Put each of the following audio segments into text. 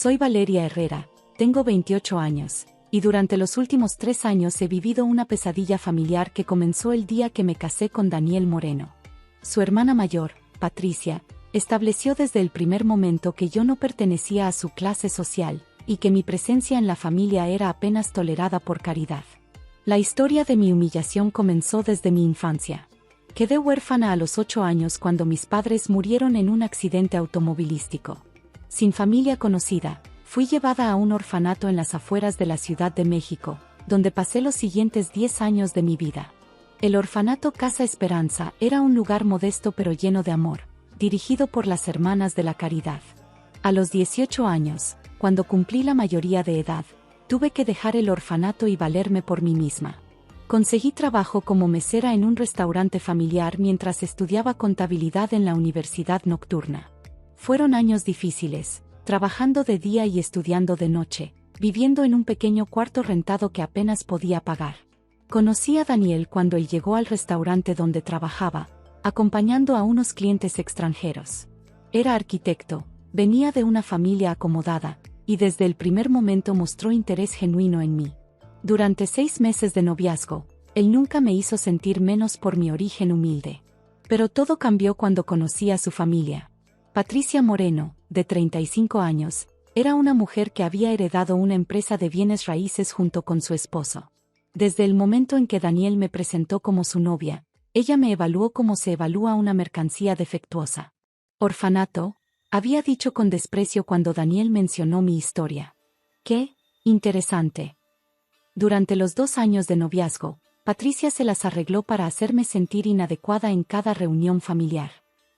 Soy Valeria Herrera, tengo 28 años, y durante los últimos 3 años he vivido una pesadilla familiar que comenzó el día que me casé con Daniel Moreno. Su hermana mayor, Patricia, estableció desde el primer momento que yo no pertenecía a su clase social, y que mi presencia en la familia era apenas tolerada por caridad. La historia de mi humillación comenzó desde mi infancia. Quedé huérfana a los 8 años cuando mis padres murieron en un accidente automovilístico. Sin familia conocida, fui llevada a un orfanato en las afueras de la Ciudad de México, donde pasé los siguientes 10 años de mi vida. El orfanato Casa Esperanza era un lugar modesto pero lleno de amor, dirigido por las Hermanas de la Caridad. A los 18 años, cuando cumplí la mayoría de edad, tuve que dejar el orfanato y valerme por mí misma. Conseguí trabajo como mesera en un restaurante familiar mientras estudiaba contabilidad en la Universidad Nocturna. Fueron años difíciles, trabajando de día y estudiando de noche, viviendo en un pequeño cuarto rentado que apenas podía pagar. Conocí a Daniel cuando él llegó al restaurante donde trabajaba, acompañando a unos clientes extranjeros. Era arquitecto, venía de una familia acomodada, y desde el primer momento mostró interés genuino en mí. Durante 6 meses de noviazgo, él nunca me hizo sentir menos por mi origen humilde. Pero todo cambió cuando conocí a su familia. Patricia Moreno, de 35 años, era una mujer que había heredado una empresa de bienes raíces junto con su esposo. Desde el momento en que Daniel me presentó como su novia, ella me evaluó como se evalúa una mercancía defectuosa. Orfanato, había dicho con desprecio cuando Daniel mencionó mi historia. ¡Qué interesante! Durante los 2 años de noviazgo, Patricia se las arregló para hacerme sentir inadecuada en cada reunión familiar.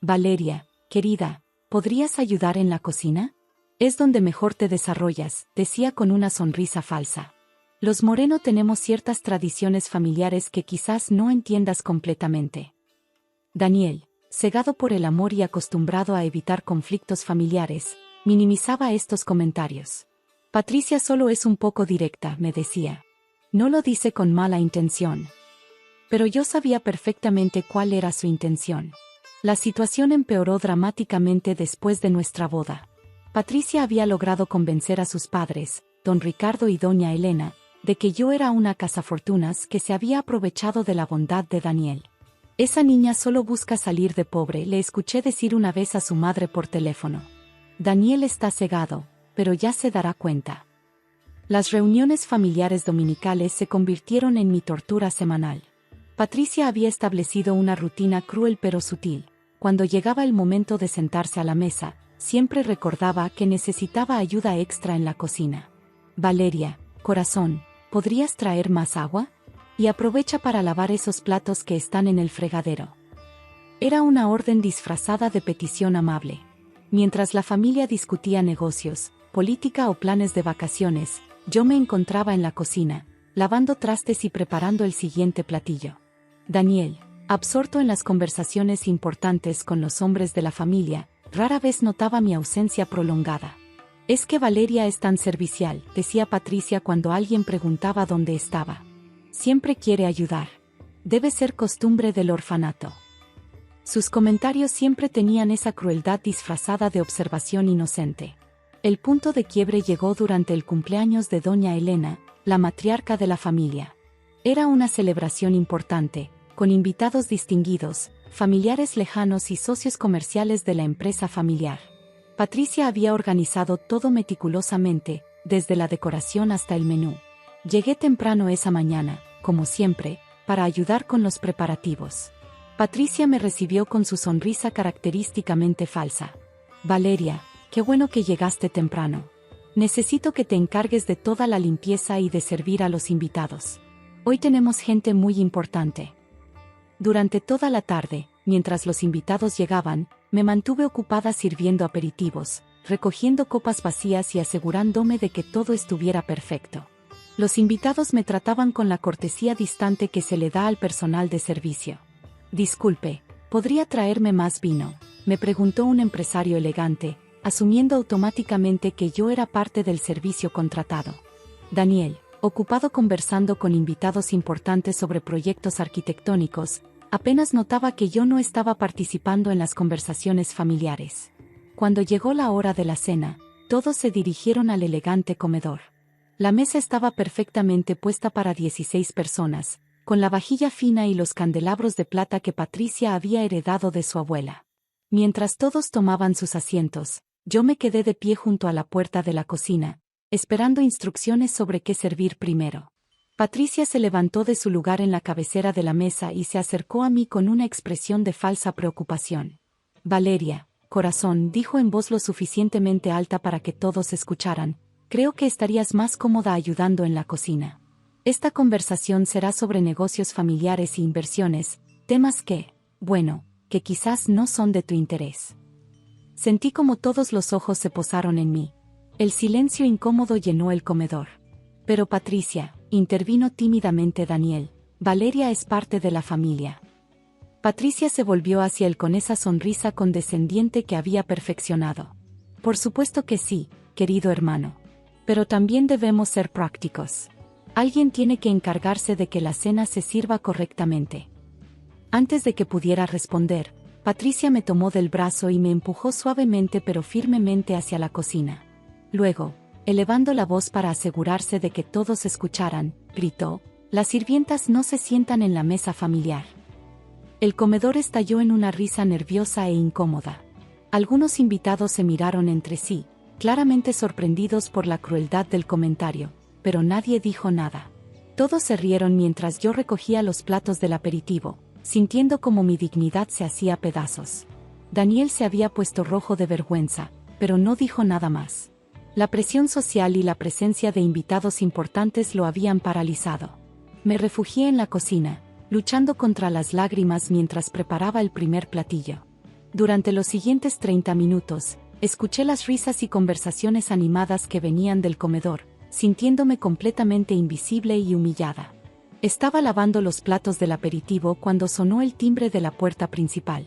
Valeria, querida, ¿podrías ayudar en la cocina? Es donde mejor te desarrollas, decía con una sonrisa falsa. Los Moreno tenemos ciertas tradiciones familiares que quizás no entiendas completamente. Daniel, cegado por el amor y acostumbrado a evitar conflictos familiares, minimizaba estos comentarios. Patricia solo es un poco directa, me decía. No lo dice con mala intención. Pero yo sabía perfectamente cuál era su intención. La situación empeoró dramáticamente después de nuestra boda. Patricia había logrado convencer a sus padres, don Ricardo y doña Elena, de que yo era una cazafortunas que se había aprovechado de la bondad de Daniel. Esa niña solo busca salir de pobre, le escuché decir una vez a su madre por teléfono. Daniel está cegado, pero ya se dará cuenta. Las reuniones familiares dominicales se convirtieron en mi tortura semanal. Patricia había establecido una rutina cruel pero sutil. Cuando llegaba el momento de sentarse a la mesa, siempre recordaba que necesitaba ayuda extra en la cocina. Valeria, corazón, ¿podrías traer más agua? Y aprovecha para lavar esos platos que están en el fregadero. Era una orden disfrazada de petición amable. Mientras la familia discutía negocios, política o planes de vacaciones, yo me encontraba en la cocina, lavando trastes y preparando el siguiente platillo. Daniel, absorto en las conversaciones importantes con los hombres de la familia, rara vez notaba mi ausencia prolongada. Es que Valeria es tan servicial, decía Patricia cuando alguien preguntaba dónde estaba. Siempre quiere ayudar. Debe ser costumbre del orfanato. Sus comentarios siempre tenían esa crueldad disfrazada de observación inocente. El punto de quiebre llegó durante el cumpleaños de doña Elena, la matriarca de la familia. Era una celebración importante, con invitados distinguidos, familiares lejanos y socios comerciales de la empresa familiar. Patricia había organizado todo meticulosamente, desde la decoración hasta el menú. Llegué temprano esa mañana, como siempre, para ayudar con los preparativos. Patricia me recibió con su sonrisa característicamente falsa. Valeria, qué bueno que llegaste temprano. Necesito que te encargues de toda la limpieza y de servir a los invitados. Hoy tenemos gente muy importante. Durante toda la tarde, mientras los invitados llegaban, me mantuve ocupada sirviendo aperitivos, recogiendo copas vacías y asegurándome de que todo estuviera perfecto. Los invitados me trataban con la cortesía distante que se le da al personal de servicio. Disculpe, ¿podría traerme más vino?, me preguntó un empresario elegante, asumiendo automáticamente que yo era parte del servicio contratado. Daniel, ocupado conversando con invitados importantes sobre proyectos arquitectónicos, apenas notaba que yo no estaba participando en las conversaciones familiares. Cuando llegó la hora de la cena, Todos se dirigieron al elegante comedor. La mesa estaba perfectamente puesta para 16 personas, con la vajilla fina y los candelabros de plata que Patricia había heredado de su abuela. Mientras todos tomaban sus asientos, yo me quedé de pie junto a la puerta de la cocina, esperando instrucciones sobre qué servir primero. Patricia se levantó de su lugar en la cabecera de la mesa y se acercó a mí con una expresión de falsa preocupación. Valeria, corazón, dijo en voz lo suficientemente alta para que todos escucharan, creo que estarías más cómoda ayudando en la cocina. Esta conversación será sobre negocios familiares e inversiones, temas que, bueno, que quizás no son de tu interés. Sentí como todos los ojos se posaron en mí. El silencio incómodo llenó el comedor. Pero Patricia, intervino tímidamente Daniel, Valeria es parte de la familia. Patricia se volvió hacia él con esa sonrisa condescendiente que había perfeccionado. Por supuesto que sí, querido hermano. Pero también debemos ser prácticos. Alguien tiene que encargarse de que la cena se sirva correctamente. Antes de que pudiera responder, Patricia me tomó del brazo y me empujó suavemente pero firmemente hacia la cocina. Luego, elevando la voz para asegurarse de que todos escucharan, gritó, «Las sirvientas no se sientan en la mesa familiar». El comedor estalló en una risa nerviosa e incómoda. Algunos invitados se miraron entre sí, claramente sorprendidos por la crueldad del comentario, pero nadie dijo nada. Todos se rieron mientras yo recogía los platos del aperitivo, sintiendo como mi dignidad se hacía pedazos. Daniel se había puesto rojo de vergüenza, pero no dijo nada más. La presión social y la presencia de invitados importantes lo habían paralizado. Me refugié en la cocina, luchando contra las lágrimas mientras preparaba el primer platillo. Durante los siguientes 30 minutos, escuché las risas y conversaciones animadas que venían del comedor, sintiéndome completamente invisible y humillada. Estaba lavando los platos del aperitivo cuando sonó el timbre de la puerta principal.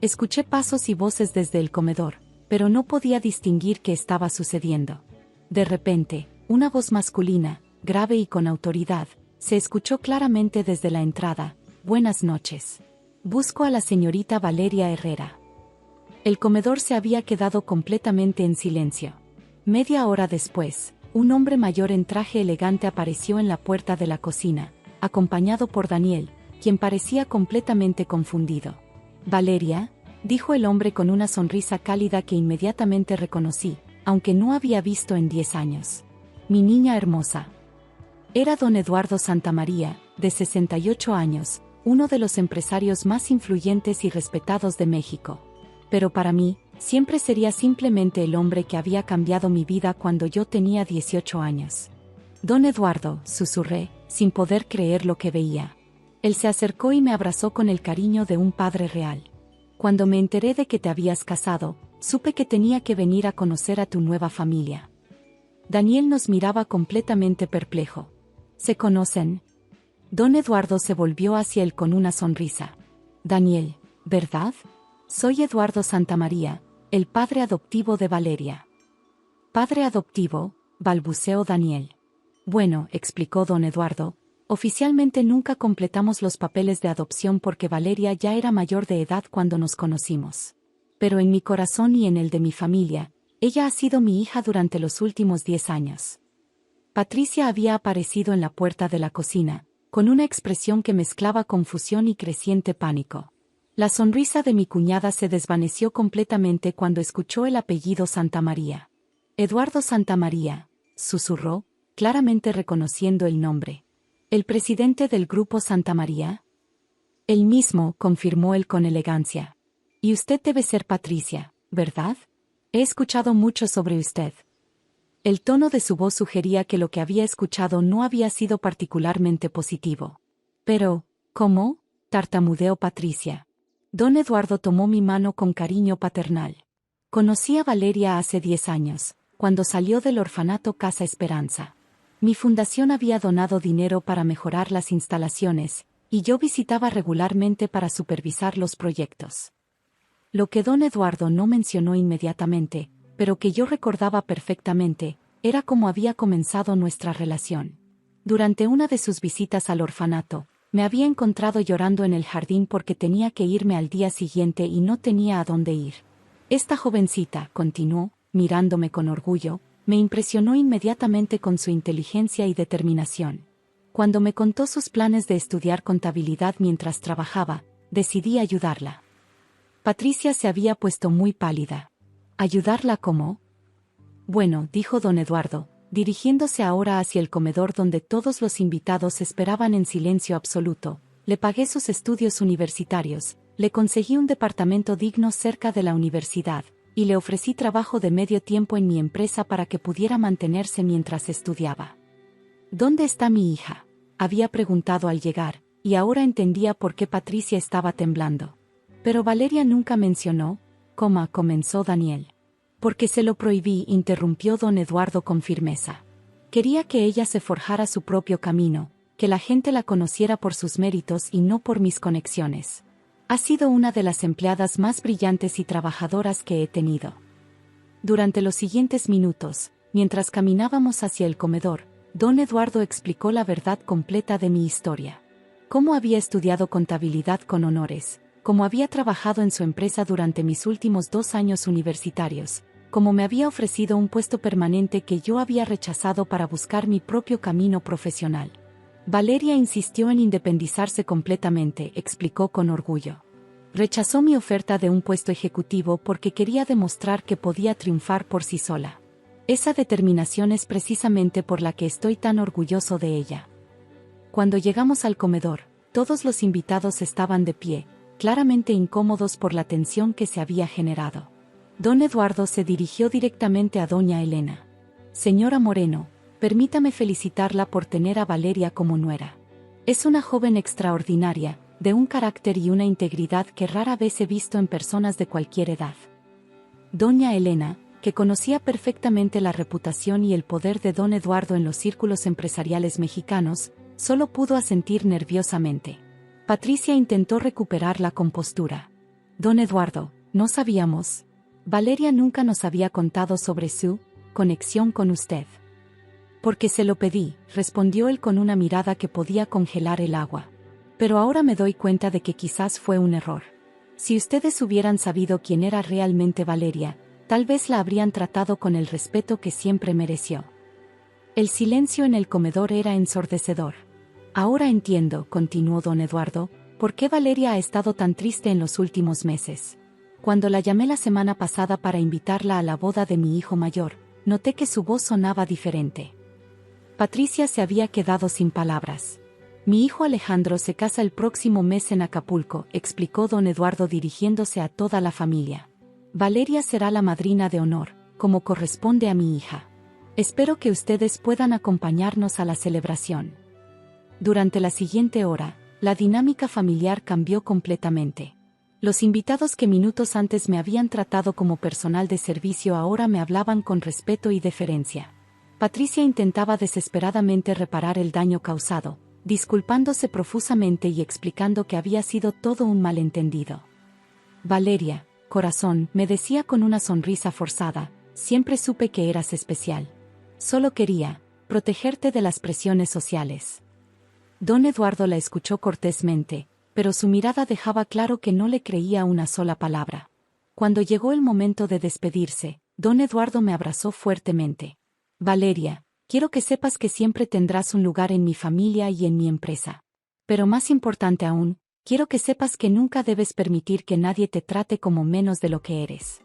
Escuché pasos y voces desde el comedor, pero no podía distinguir qué estaba sucediendo. De repente, una voz masculina, grave y con autoridad, se escuchó claramente desde la entrada. «Buenas noches. Busco a la señorita Valeria Herrera». El comedor se había quedado completamente en silencio. Media hora después, un hombre mayor en traje elegante apareció en la puerta de la cocina, acompañado por Daniel, quien parecía completamente confundido. «Valeria», dijo el hombre con una sonrisa cálida que inmediatamente reconocí, aunque no había visto en 10 años. «Mi niña hermosa». Era don Eduardo Santamaría, de 68 años, uno de los empresarios más influyentes y respetados de México. Pero para mí, siempre sería simplemente el hombre que había cambiado mi vida cuando yo tenía 18 años. «Don Eduardo», susurré, sin poder creer lo que veía. Él se acercó y me abrazó con el cariño de un padre real. «Cuando me enteré de que te habías casado, supe que tenía que venir a conocer a tu nueva familia». Daniel nos miraba completamente perplejo. «¿Se conocen?» Don Eduardo se volvió hacia él con una sonrisa. «Daniel, ¿verdad? Soy Eduardo Santamaría, el padre adoptivo de Valeria». «¿Padre adoptivo?», balbuceó Daniel. «Bueno», explicó don Eduardo, «oficialmente nunca completamos los papeles de adopción porque Valeria ya era mayor de edad cuando nos conocimos. Pero en mi corazón y en el de mi familia, ella ha sido mi hija durante los últimos 10 años». Patricia había aparecido en la puerta de la cocina, con una expresión que mezclaba confusión y creciente pánico. La sonrisa de mi cuñada se desvaneció completamente cuando escuchó el apellido Santamaría. «Eduardo Santamaría», susurró, claramente reconociendo el nombre. «¿El presidente del grupo Santamaría?» «El mismo», confirmó él con elegancia. «Y usted debe ser Patricia, ¿verdad? He escuchado mucho sobre usted». El tono de su voz sugería que lo que había escuchado no había sido particularmente positivo. «Pero, ¿cómo?», tartamudeó Patricia. Don Eduardo tomó mi mano con cariño paternal. «Conocí a Valeria hace 10 años, cuando salió del orfanato Casa Esperanza. Mi fundación había donado dinero para mejorar las instalaciones, y yo visitaba regularmente para supervisar los proyectos». Lo que don Eduardo no mencionó inmediatamente, pero que yo recordaba perfectamente, era cómo había comenzado nuestra relación. Durante una de sus visitas al orfanato, me había encontrado llorando en el jardín porque tenía que irme al día siguiente y no tenía a dónde ir. «Esta jovencita», continuó, mirándome con orgullo, me impresionó inmediatamente con su inteligencia y determinación. Cuando me contó sus planes de estudiar contabilidad mientras trabajaba, decidí ayudarla. Patricia se había puesto muy pálida. ¿Ayudarla cómo? Bueno, dijo don Eduardo, dirigiéndose ahora hacia el comedor donde todos los invitados esperaban en silencio absoluto. Le pagué sus estudios universitarios, le conseguí un departamento digno cerca de la universidad, y le ofrecí trabajo de medio tiempo en mi empresa para que pudiera mantenerse mientras estudiaba. ¿Dónde está mi hija?, había preguntado al llegar, y ahora entendía por qué Patricia estaba temblando. Pero Valeria nunca mencionó, comenzó Daniel. Porque se lo prohibí, interrumpió don Eduardo con firmeza. Quería que ella se forjara su propio camino, que la gente la conociera por sus méritos y no por mis conexiones. Ha sido una de las empleadas más brillantes y trabajadoras que he tenido. Durante los siguientes minutos, mientras caminábamos hacia el comedor, don Eduardo explicó la verdad completa de mi historia. Cómo había estudiado contabilidad con honores, cómo había trabajado en su empresa durante mis últimos 2 años universitarios, cómo me había ofrecido un puesto permanente que yo había rechazado para buscar mi propio camino profesional. Valeria insistió en independizarse completamente, explicó con orgullo. Rechazó mi oferta de un puesto ejecutivo porque quería demostrar que podía triunfar por sí sola. Esa determinación es precisamente por la que estoy tan orgulloso de ella. Cuando llegamos al comedor, todos los invitados estaban de pie, claramente incómodos por la tensión que se había generado. Don Eduardo se dirigió directamente a doña Elena. Señora Moreno, permítame felicitarla por tener a Valeria como nuera. Es una joven extraordinaria, de un carácter y una integridad que rara vez he visto en personas de cualquier edad. Doña Elena, que conocía perfectamente la reputación y el poder de don Eduardo en los círculos empresariales mexicanos, solo pudo asentir nerviosamente. Patricia intentó recuperar la compostura. Don Eduardo, no sabíamos. Valeria nunca nos había contado sobre su conexión con usted. Porque se lo pedí, respondió él con una mirada que podía congelar el agua. Pero ahora me doy cuenta de que quizás fue un error. Si ustedes hubieran sabido quién era realmente Valeria, tal vez la habrían tratado con el respeto que siempre mereció. El silencio en el comedor era ensordecedor. Ahora entiendo, continuó don Eduardo, por qué Valeria ha estado tan triste en los últimos meses. Cuando la llamé la semana pasada para invitarla a la boda de mi hijo mayor, noté que su voz sonaba diferente. Patricia se había quedado sin palabras. Mi hijo Alejandro se casa el próximo mes en Acapulco, explicó don Eduardo dirigiéndose a toda la familia. Valeria será la madrina de honor, como corresponde a mi hija. Espero que ustedes puedan acompañarnos a la celebración. Durante la siguiente hora, la dinámica familiar cambió completamente. Los invitados que minutos antes me habían tratado como personal de servicio ahora me hablaban con respeto y deferencia. Patricia intentaba desesperadamente reparar el daño causado, disculpándose profusamente y explicando que había sido todo un malentendido. Valeria, corazón, me decía con una sonrisa forzada, siempre supe que eras especial. Solo quería protegerte de las presiones sociales. Don Eduardo la escuchó cortésmente, pero su mirada dejaba claro que no le creía una sola palabra. Cuando llegó el momento de despedirse, don Eduardo me abrazó fuertemente. Valeria, quiero que sepas que siempre tendrás un lugar en mi familia y en mi empresa. Pero más importante aún, quiero que sepas que nunca debes permitir que nadie te trate como menos de lo que eres.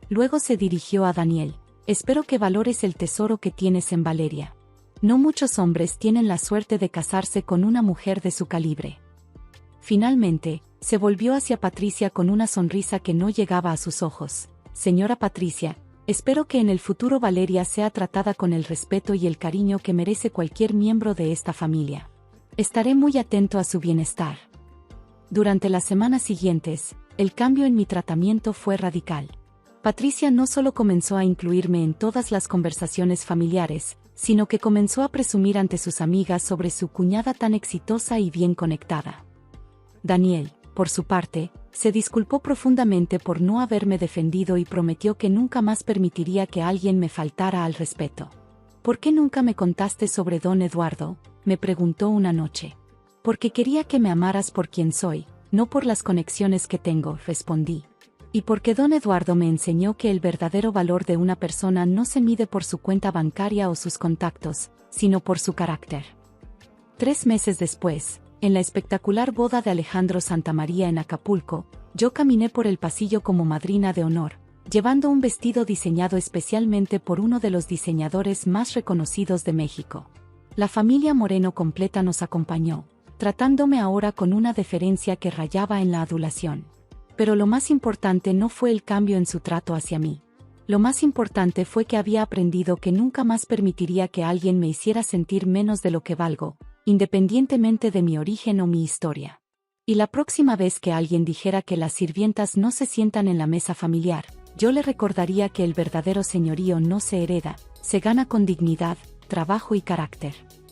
Luego se dirigió a Daniel. Espero que valores el tesoro que tienes en Valeria. No muchos hombres tienen la suerte de casarse con una mujer de su calibre. Finalmente, se volvió hacia Patricia con una sonrisa que no llegaba a sus ojos. Señora Patricia, espero que en el futuro Valeria sea tratada con el respeto y el cariño que merece cualquier miembro de esta familia. Estaré muy atento a su bienestar. Durante las semanas siguientes, el cambio en mi tratamiento fue radical. Patricia no solo comenzó a incluirme en todas las conversaciones familiares, sino que comenzó a presumir ante sus amigas sobre su cuñada tan exitosa y bien conectada. Daniel, por su parte, se disculpó profundamente por no haberme defendido y prometió que nunca más permitiría que alguien me faltara al respeto. ¿Por qué nunca me contaste sobre don Eduardo?, me preguntó una noche. Porque quería que me amaras por quien soy, no por las conexiones que tengo, respondí. Y porque don Eduardo me enseñó que el verdadero valor de una persona no se mide por su cuenta bancaria o sus contactos, sino por su carácter. 3 meses después, en la espectacular boda de Alejandro Santamaría en Acapulco, yo caminé por el pasillo como madrina de honor, llevando un vestido diseñado especialmente por uno de los diseñadores más reconocidos de México. La familia Moreno completa nos acompañó, tratándome ahora con una deferencia que rayaba en la adulación. Pero lo más importante no fue el cambio en su trato hacia mí. Lo más importante fue que había aprendido que nunca más permitiría que alguien me hiciera sentir menos de lo que valgo, independientemente de mi origen o mi historia. Y la próxima vez que alguien dijera que las sirvientas no se sientan en la mesa familiar, yo le recordaría que el verdadero señorío no se hereda, se gana con dignidad, trabajo y carácter.